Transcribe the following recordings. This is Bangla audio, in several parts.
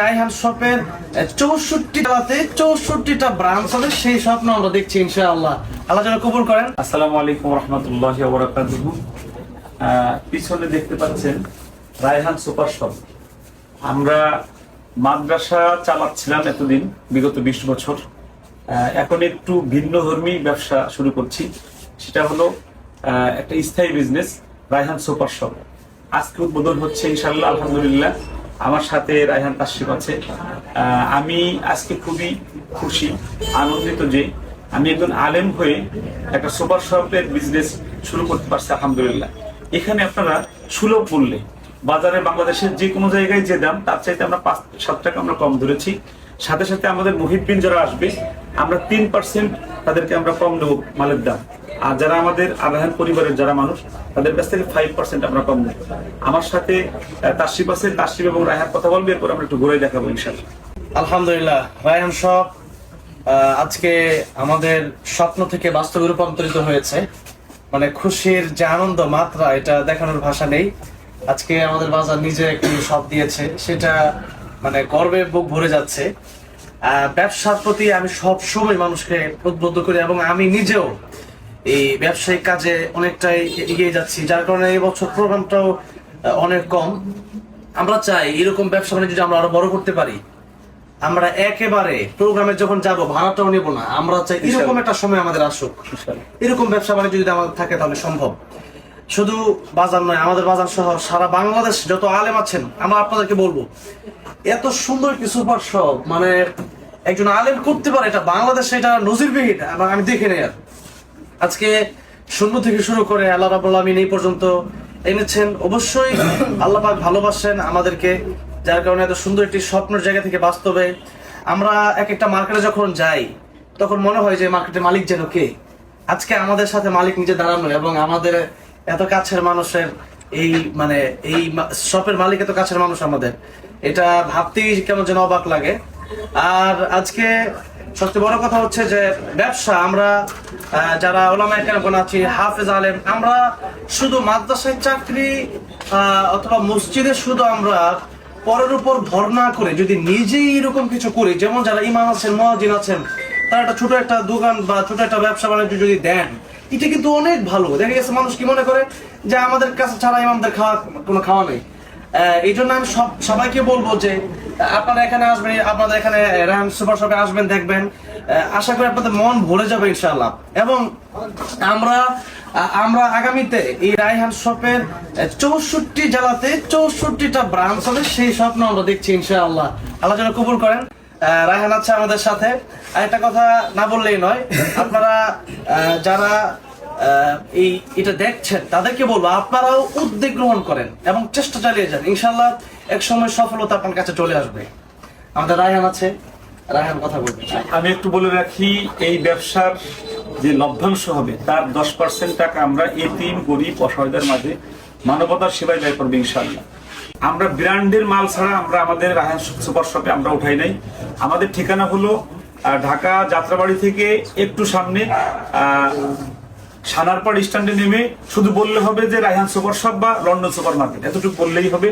রায়হান শপের 64টা ব্রাঞ্চ হবে, সেই স্বপ্ন আমরা দেখছি ইনশাআল্লাহ। আল্লাহ যেন কবুল করেন। আসসালামু আলাইকুম ওয়া রাহমাতুল্লাহি ওয়া বারাকাতুহু। পিছনে দেখতে পাচ্ছেন রায়হান সুপার শপ। আমরা মাদ্রাসা চালাচ্ছিলাম এতদিন, বিগত 20 বছর। এখন একটু ভিন্নধর্মী ব্যবসা শুরু করছি, সেটা হলো একটা স্থায়ী বিজনেস, রায়হান সুপার শপ। আজকে উদ্বোধন হচ্ছে ইনশাআল্লাহ, আলহামদুলিল্লাহ। আমার সাথে রায়হান তাশরিফ আছে। আমি আজকে খুবই খুশি, আনন্দিত যে আমি একজন আলেম হয়ে একটা সুপার শপের বিজনেস শুরু করতে পারছি, আলহামদুলিল্লাহ। এখানে আপনারা সুলভ মূল্যে বাজারে বাংলাদেশের যে কোনো জায়গায় যে দাম, তার চাইতে আমরা 5-7 টাকা আমরা কম ধরেছি। সাথে সাথে আমাদের মুহিব্বিন যারা আসবে, আমরা 3% তাদেরকে আমরা কম দেবো মালের দাম। আর যারা আমাদের রায়হান পরিবারের যারা মানুষ, তাদের কাছ থেকে 5% আমরা কম দেব। আমার সাথে তাশরিফ আছে, তাশরিফ এবং রায়হান কথা বলবে, এরপর আমরা একটু ঘুরে দেখাবো ইনশাআল্লাহ। আলহামদুলিল্লাহ, রায়হান শপ আজকে আমাদের স্বপ্ন থেকে বাস্তবে রূপান্তরিত হয়েছে। মানে খুশির যে আনন্দ মাত্রা, এটা দেখানোর ভাষা নেই। আজকে আমাদের বাজার নিজে একটি শপ দিয়েছে, সেটা মানে গর্বে বুক ভরে যাচ্ছে। ব্যবসার প্রতি আমি সব সময় মানুষকে উদ্বুদ্ধ করি, এবং আমি নিজেও এই ব্যবসায়িক কাজে অনেকটাই এগিয়ে যাচ্ছি, যার কারণে এই বছর প্রোগ্রামটাও অনেক কম। আমরা চাই এরকম ব্যবসা বাণিজ্য যদি আমরা আরো বড় করতে পারি। আমরা একেবারে প্রোগ্রামে যখন যাব ভাড়াটাও নেব না, আমরা চাই এরকম একটা সময় আমাদের আসুক। এরকম ব্যবসা বাণিজ্য যদি আমাদের থাকে তাহলে সম্ভব। শুধু বাজার নয়, আমাদের বাজার সহ সারা বাংলাদেশ যত আলেম আছেন, আমরা আপনাদেরকে বলবো, এত সুন্দর একটি সুপার শপ মানে একজন আলেম করতে পারে, এটা বাংলাদেশে এটা নজিরবিহীন, এবং আমি দেখে নেই। আর আজকে শূন্য থেকে শুরু করে আল্লাহ রাব্বুল আমিন এই পর্যন্ত এনেছেন। অবশ্যই আল্লাহ পাক ভালোবাসেন আমাদেরকে, যার কারণে এত সুন্দর একটি স্বপ্নের জায়গা থেকে বাস্তবে আমরা এক একটা মার্কেটে যখন যাই, তখন মনে হয় যে মার্কেটের মালিক যেন কে। আজকে আমাদের সাথে মালিক নিজে দাঁড়ানো, এবং আমাদের এত কাছের মানুষের এই মানে এই শপের মালিক এত কাছের মানুষ আমাদের, এটা ভাবতেই কেমন যেন অবাক লাগে। আর আজকে সবচেয়ে বড় কথা হচ্ছে যে ব্যবসা, আমরা যারা ওলামায়ে কেরাম আছি, হাফেজ আলেম, আমরা শুধু মাদ্রাসায় চাকরি অথবা মসজিদে শুধু আমরা পরের উপর ভর না করে যদি নিজেই এরকম কিছু করি, যেমন যারা ইমাম আছেন, মুয়াজ্জিন আছেন, তারা একটা ছোট একটা দোকান বা ছোট একটা ব্যবসা বাণিজ্য যদি দেন, এটা কিন্তু অনেক ভালো। দেখা গেছে মানুষ কি মনে করে যে আমাদের কাছে ছাড়া ইমামদের কোনো খাওয়া নেই। এই জন্য আমি সবাইকে বলবো যে আপনারা এখানে আসবেন, আপনাদের এখানে রায়হান সুপার শপে আসবেন, দেখবেন, আশা করি আপনাদের মন ভরে যাবে ইনশাআল্লাহ। এবং আমরা আগামীতে এই রায়হান শপের 64 জেলাতে 64টা ব্রাঞ্চ হবে, সেই স্বপ্ন আমরা দেখছি ইনশাআল্লাহ। আল্লাহ যেন কবুল করেন। রায়হান আছে আমাদের সাথে। আর একটা কথা না বললেই নয়, আপনারা যারা এটা দেখছেন তাদেরকে বলবো, আপনারাও উদ্যোগ গ্রহণ করেন এবং চেষ্টা চালিয়ে যান। ইনশাআল্লাহ এক সময় সফলতা আপনার কাছে চলে আসবে। আমাদের রায়হান আছে, রায়হান কথা বলবে। আমি একটু বলে রাখি, এই ব্যবসার যে লভ্যাংশ হবে তার 10% টাকা আমরা এতিম, গরিব, অসহায়দের মাঝে মানবতার সেবায় ব্যয় করবো ইনশাআল্লাহ। আমরা ব্র্যান্ডের মাল ছাড়া আমরা আমাদের রায়হান সুপার শপে আমরা উঠাই নাই। আমাদের ঠিকানা হলো ঢাকা যাত্রাবাড়ি থেকে একটু সামনে সানারপাড় স্ট্যান্ডে নেমে শুধু বললে হবে যে রায়হান সুপার শপ বা লন্ডন সুপার মার্কেট, এতটুকু বললেই হবে।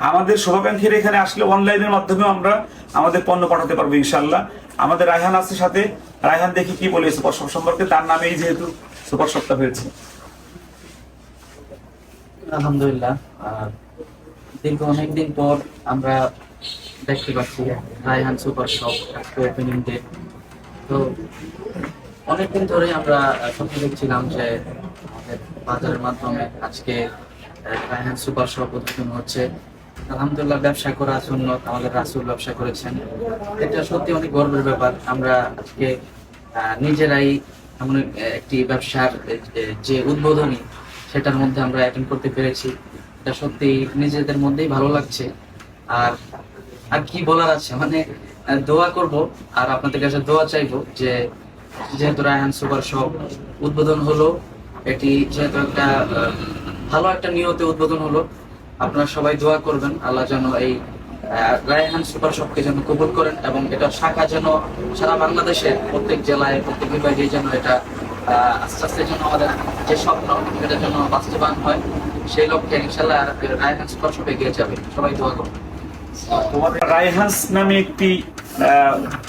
আমাদের শুভাকাঙ্ক্ষীরা এখানে আসলে অনলাইনের মাধ্যমে আমরা আমাদের পণ্য পাঠাতে পারবো ইনশাআল্লাহ। আমাদের রায়হান আছে সাথে, রায়হান দেখি কি বলে সুপার শপ সম্পর্কে, তার নামেই যেহেতু সুপার শপটা হয়েছে। আলহামদুলিল্লাহ, দীর্ঘ অনেকদিন পর আমরা দেখতে পাচ্ছি Raihan super shop opening day. তো অনেকদিন ধরে আমরা স্বপ্ন দেখছিলাম যে আমাদের বাজারের মাধ্যমে আজকে রায়হান সুপার শপ উদ্বোধন হচ্ছে। আলহামদুলিল্লাহ, ব্যবসা করা সুন্নত, আমাদের রাসূল ব্যবসা করেছেন, এটা সত্যি অনেক গর্বের ব্যাপার। আমরা আজকে নিজেরাই এমন একটি ব্যবসার যে উদ্বোধনী, সেটার মধ্যে আমরা অ্যাটেন্ড করতে পেরেছি। এটা সত্যি নিজেদের মধ্যেই ভালো লাগছে। আর কি বলার আছে, মানে দোয়া করব আর আপনাদের কাছে দোয়া চাইবো যে যেহেতু রায়হান সুপার শপ উদ্বোধন হলো, এটি যেহেতু একটা ভালো একটা নিয়তে উদ্বোধন হলো, আপনারা সবাই দোয়া করবেন আল্লাহ যেন এই রায়হান সুপার শপকে যেন কবুল করেন, এবং এটা শাখা যেন সারা বাংলাদেশের প্রত্যেক জেলায়, প্রত্যেক বিভাগে যেন এটা আস্তে আস্তে যেন আমাদের যে স্বপ্ন এটা যেন বাস্তবায়ন হয়, সেই লক্ষ্যে ইনশাআল্লাহ রায়হান সুপার শপ এগিয়ে যাবে। সবাই দোয়া করবেন। তোমাদের রায়হান্স নামে একটি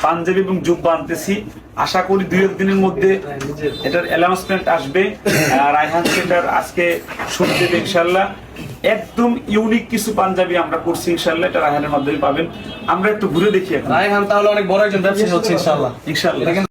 পাঞ্জাবি এবং জুব্বা আনতেছি। আশা করি 2-1 দিনের মধ্যে এটার অ্যানাউন্সমেন্ট আসবে। রায়হান্স এটার আজকে শুরু দেবে ইনশাল্লাহ। একদম ইউনিক কিছু পাঞ্জাবি আমরা করছি ইনশাল্লাহ, এটা রায়হানের মাধ্যমে পাবেন। আমরা একটু ঘুরে দেখি এখন রায়হান তাহলে অনেক বড় একজন ব্যবসায়ী হচ্ছে ইনশাআল্লাহ। ইনশাল্লাহ।